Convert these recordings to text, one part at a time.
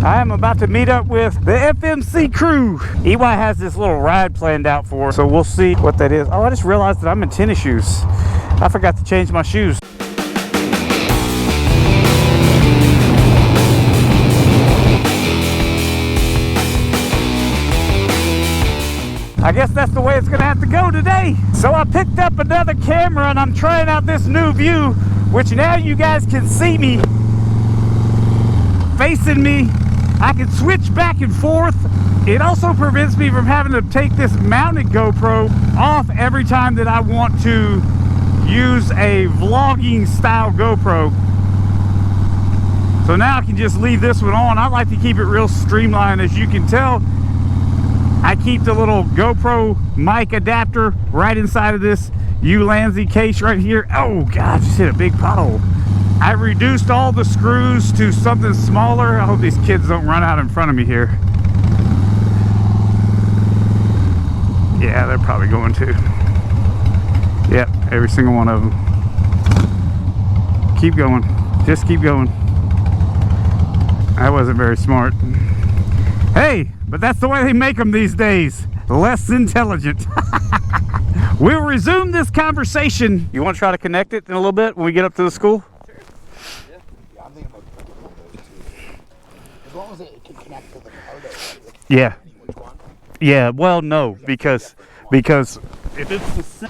I am about to meet up with the FMC crew. EY has this little ride planned out for us, so we'll see what that is. Oh, I just realized that I'm in tennis shoes. I forgot to change my shoes. I guess that's the way it's gonna have to go today. So I picked up another camera and I'm trying out this new view, which now you guys can see me facing me. I can switch back and forth. It also prevents me from having to take this mounted GoPro off every time that I want to use a vlogging style GoPro. So now I can just leave this one on. I like to keep it real streamlined. As you can tell, I keep the little GoPro mic adapter right inside of this Ulanzi case right here. Oh God, I just hit a big pothole. I reduced all the screws to something smaller. I hope these kids don't run out in front of me here. Yeah, they're probably going to. Yep, every single one of them. Keep going. Just keep going. That wasn't very smart. Hey, but that's the way they make them these days. Less intelligent. We'll resume this conversation. You want to try to connect it in a little bit when we get up to the school? I'm thinking about putting those two. As long as it can connect to the car, though. Yeah. Which one? Yeah. Well, no, because if it's the same.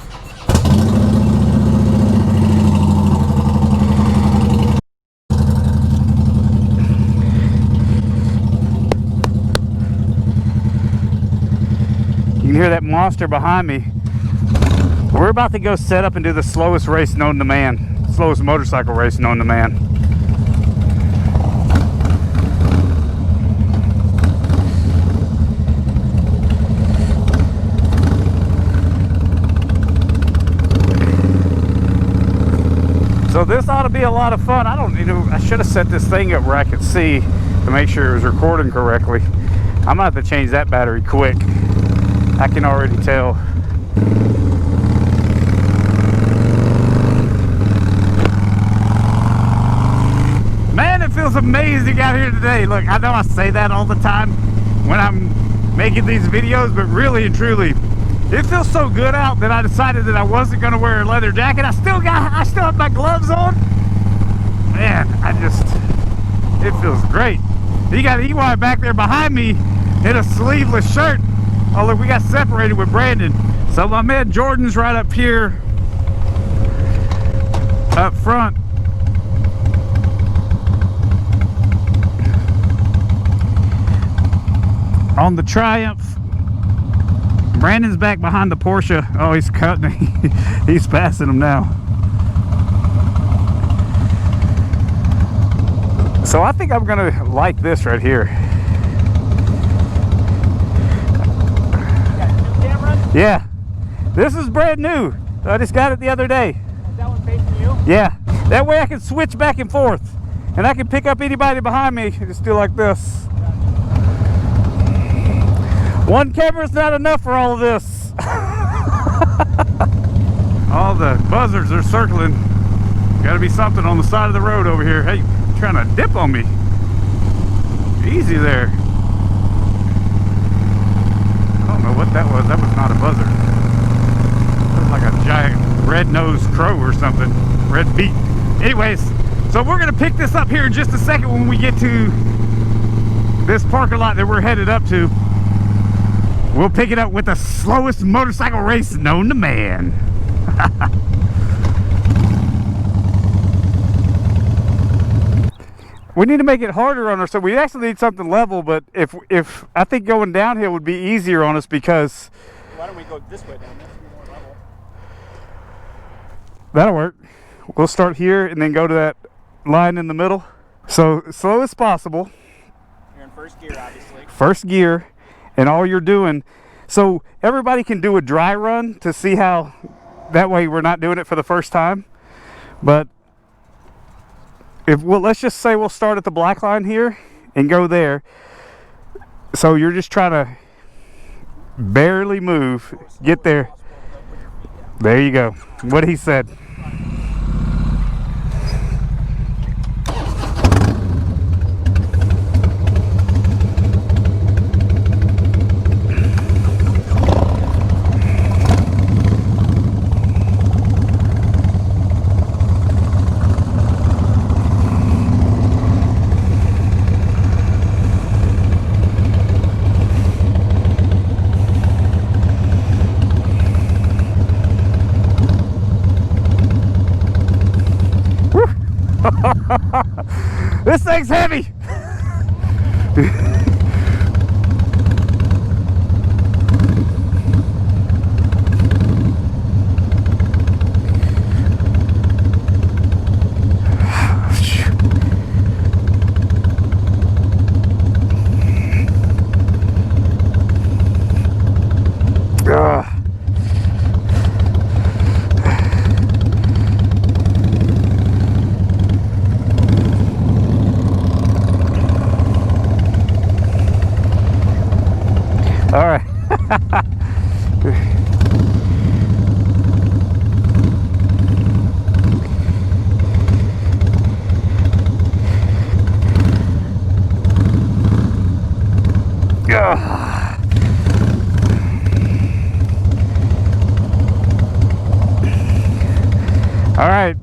You can hear that monster behind me. We're about to go set up and do the slowest race known to man. Slowest motorcycle race known to man. So this ought to be a lot of fun. I should have set this thing up where I could see to make sure it was recording correctly. I'm gonna have to change that battery quick. I can already tell. Man, it feels amazing out here today. Look, I know I say that all the time when I'm making these videos, but really and truly, it feels so good out that I decided that I wasn't going to wear a leather jacket. I still have my gloves on. Man, it feels great. You got EY back there behind me in a sleeveless shirt. Oh, look, we got separated with Brandon. So my man Jordan's right up here, up front. On the Triumph. Brandon's back behind the Porsche. Oh, he's cutting. He's passing him now. So I think I'm gonna like this right here. Yeah, this is brand new. I just got it the other day. Is that one facing you? Yeah, that way I can switch back and forth, and I can pick up anybody behind me and just do like this. One camera's not enough for all of this. All the buzzards are circling. Got to be something on the side of the road over here. Hey, trying to dip on me. Easy there. I don't know what that was. That was not a buzzard. That was like a giant red-nosed crow or something. Red beak. Anyways, so we're going to pick this up here in just a second when we get to this parking lot that we're headed up to. We'll pick it up with the slowest motorcycle race known to man. We need to make it harder on ourselves. We actually need something level, but if I think going downhill would be easier on us because... Why don't we go this way down? This is more level. That'll work. We'll start here and then go to that line in the middle. So slow as possible. You're in first gear, obviously. First gear, and all you're doing. So everybody can do a dry run to see how, that way we're not doing it for the first time. But let's just say we'll start at the black line here and go there. So you're just trying to barely move, get there. There you go. What he said. This thing's heavy. All right. All right.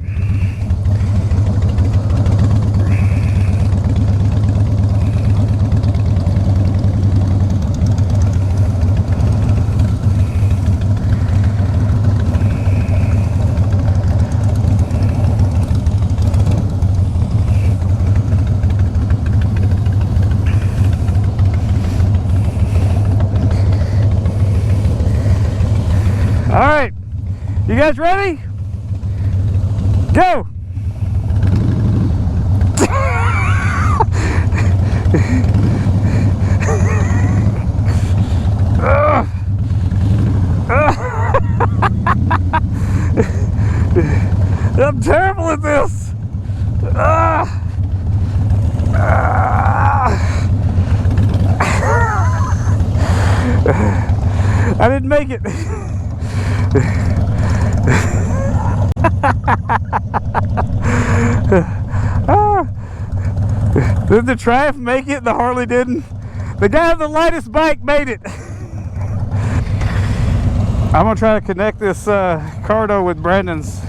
All right, you guys ready? Go! I'm terrible at this. I didn't make it. Did the Triumph make it? The Harley didn't. The guy with the lightest bike made it. I'm gonna try to connect this Cardo with Brandon's.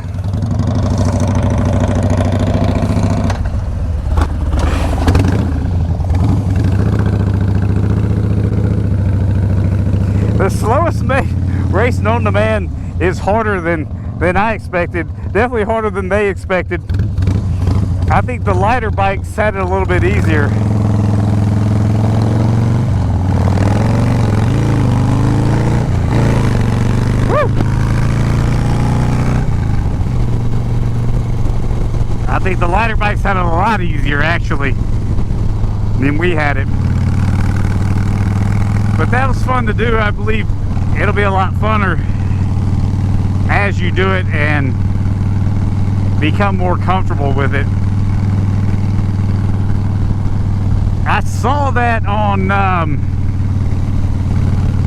The slowest race known to man is harder than I expected. Definitely harder than they expected. I think the lighter bikes had it a little bit easier. Woo! I think the lighter bikes had it a lot easier actually than we had it. But that was fun to do. I believe it'll be a lot funner as you do it and become more comfortable with it. I saw that on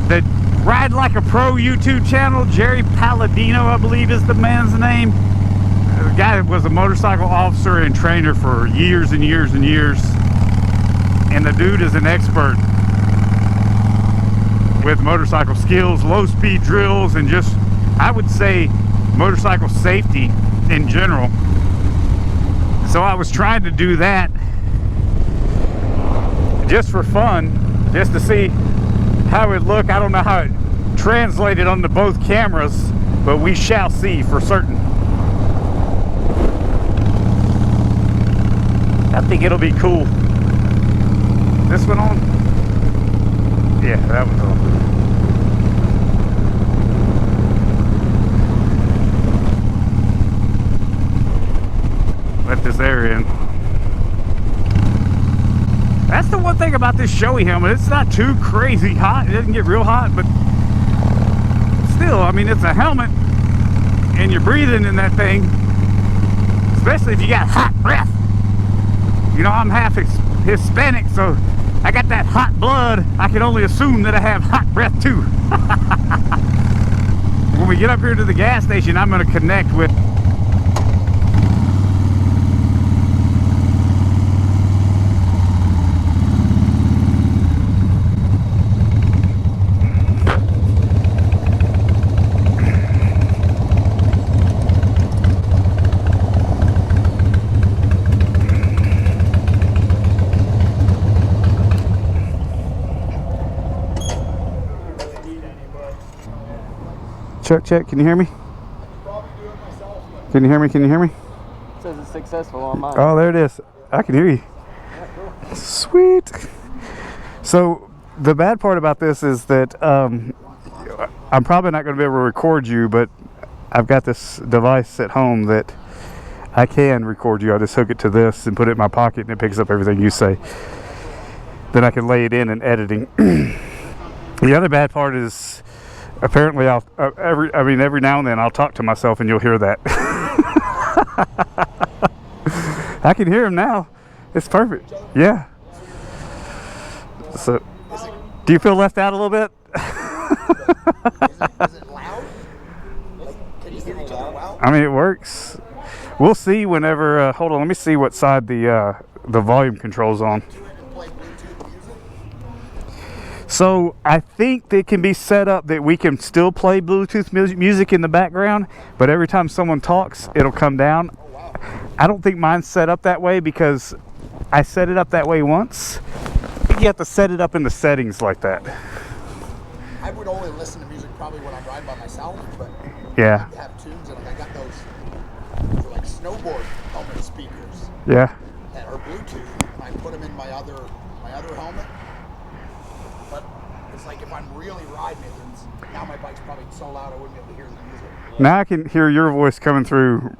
the Ride Like a Pro YouTube channel. Jerry Palladino, I believe is the man's name. The guy that was a motorcycle officer and trainer for years and years and years. And the dude is an expert with motorcycle skills, low speed drills, and just, I would say, motorcycle safety in general. So I was trying to do that just for fun, just to see how it would look. I don't know how it translated onto both cameras, but we shall see for certain. I think it'll be cool. This one on? Yeah, that one's on. Let this air in. That's the one thing about this Shoei helmet. It's not too crazy hot. It doesn't get real hot, but still, I mean, it's a helmet and you're breathing in that thing, especially if you got hot breath. You know, I'm half Hispanic, so I got that hot blood. I can only assume that I have hot breath too. When we get up here to the gas station, I'm going to connect with check. Can you hear me? Can you hear me? Can you hear me? It says it's successful on mine. Oh, there it is. I can hear you. Sweet. So the bad part about this is that I'm probably not going to be able to record you, but I've got this device at home that I can record you. I just hook it to this and put it in my pocket, and it picks up everything you say. Then I can lay it in editing. The other bad part is apparently every now and then I'll talk to myself and you'll hear that. I can hear him now. It's perfect. Yeah. So, do you feel left out a little bit? Is it loud? Can you hear each other well? I mean, it works. We'll see whenever. Hold on, let me see what side the volume control's on. So I think they can be set up that we can still play Bluetooth music in the background, but every time someone talks, it'll come down. I don't think mine's set up that way because I set it up that way once. You have to set it up in the settings like that. I would only listen to music probably when I'm riding by myself, but Yeah. I have tunes and I got those like snowboard helmet speakers Yeah. that are Bluetooth. And I put them in my other helmet. But it's like if I'm really riding it, and now my bike's probably so loud I wouldn't be able to hear the music. Now I can hear your voice coming through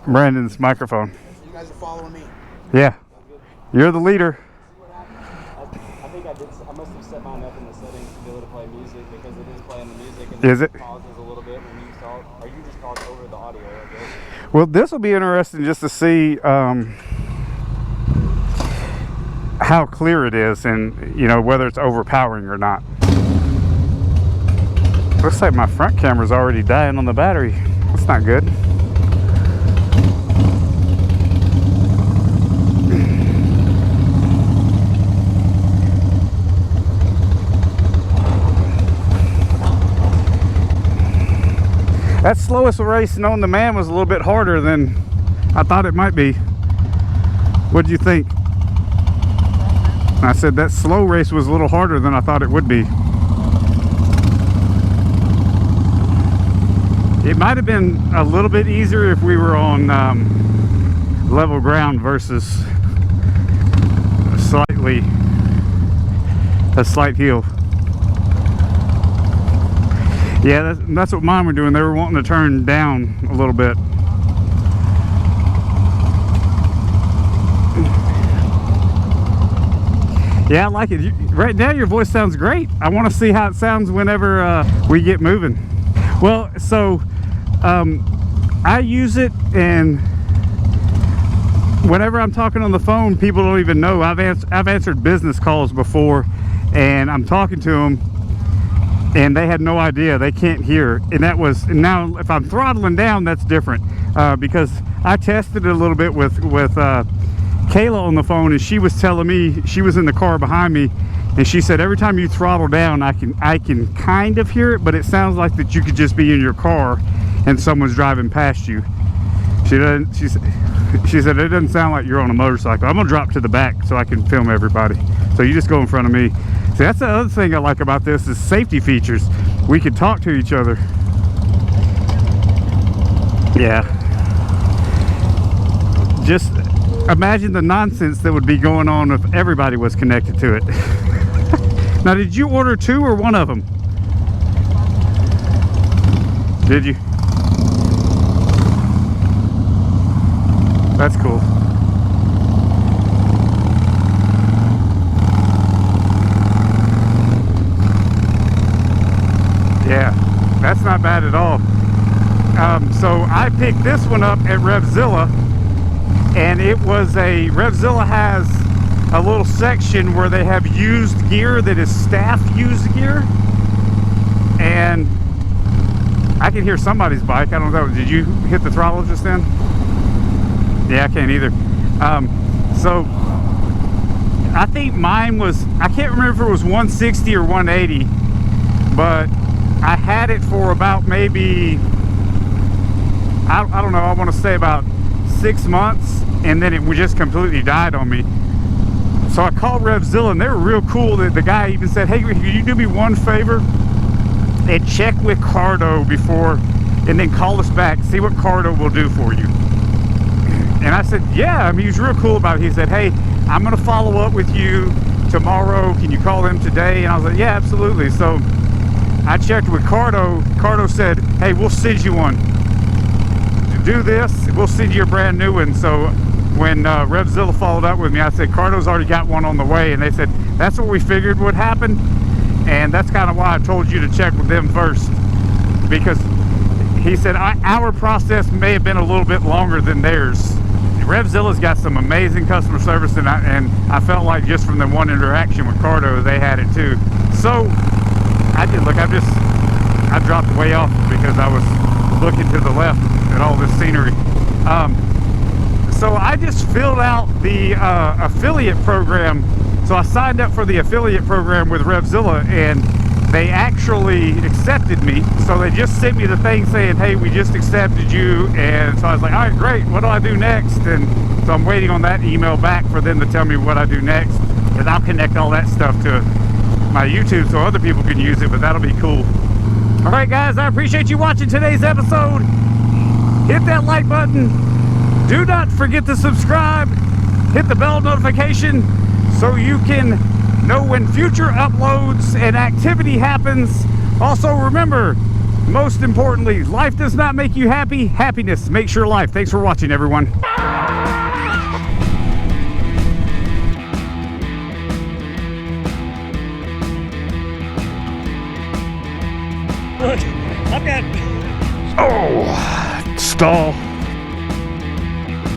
Brandon's microphone. So you guys are following me. Yeah. You're the leader. I think I must have set mine up in the settings to be able to play music because it is playing the music and Is it? pauses a little bit when you talk, or you just talk over the audio, I guess. Well, this will be interesting just to see how clear it is and, you know, whether it's overpowering or not. Looks like my front camera's already dying on the battery. That's not good. That slowest race known to man was a little bit harder than I thought it might be. What do you think? I said that slow race was a little harder than I thought it would be. It might have been a little bit easier if we were on level ground versus a slight hill. Yeah, that's what mine were doing. They were wanting to turn down a little bit. Yeah, I like it. Right now your voice sounds great. I want to see how it sounds whenever we get moving. Well, so I use it, and whenever I'm talking on the phone, people don't even know. I've answered business calls before, and I'm talking to them, and they had no idea. They can't hear. And now if I'm throttling down, that's different because I tested it a little bit with Kayla on the phone, and she was telling me, she was in the car behind me, and she said every time you throttle down, I can kind of hear it, but it sounds like that you could just be in your car and someone's driving past you. She said it doesn't sound like you're on a motorcycle. I'm gonna drop to the back so I can film everybody. So you just go in front of me. See, that's the other thing I like about this is safety features. We can talk to each other. Yeah. Just imagine the nonsense that would be going on if everybody was connected to it. Now, did you order two or one of them? Did you? That's cool. Yeah, that's not bad at all. So I picked this one up at Revzilla, and it was Revzilla has a little section where they have used gear that is staff used gear, and I can hear somebody's bike. I don't know, did you hit the throttle just then? Yeah, I can't either. So I think mine was, I can't remember if it was 160 or 180, but I had it for about maybe, I don't know, I want to say about 6 months, and then it just completely died on me. So I called Revzilla, and they were real cool. The guy even said, hey, can you do me one favor and check with Cardo before, and then call us back, see what Cardo will do for you. And I said, yeah. I mean, he was real cool about it. He said, hey, I'm going to follow up with you tomorrow. Can you call them today? And I was like, yeah, absolutely. So I checked with Cardo. Cardo said, hey, we'll send you one. Do this, we'll send you a brand new one. So when Revzilla followed up with me, I said, Cardo's already got one on the way. And they said, that's what we figured would happen. And that's kind of why I told you to check with them first. Because he said, our process may have been a little bit longer than theirs. Revzilla's got some amazing customer service, and I felt like just from the one interaction with Cardo, they had it too. So I did look, I dropped way off because I was looking to the left at all this scenery. So I just filled out the affiliate program. So I signed up for the affiliate program with Revzilla, and they actually accepted me. So they just sent me the thing saying, hey, we just accepted you. And so I was like, all right, great, what do I do next? And so I'm waiting on that email back for them to tell me what I do next, and I'll connect all that stuff to my YouTube so other people can use it, but that'll be cool. All right, guys, I appreciate you watching today's episode. Hit that like button. Do not forget to subscribe. Hit the bell notification so you can know when future uploads and activity happens. Also, remember, most importantly, life does not make you happy. Happiness makes your life. Thanks for watching, everyone. Look, I've got... Oh, stall.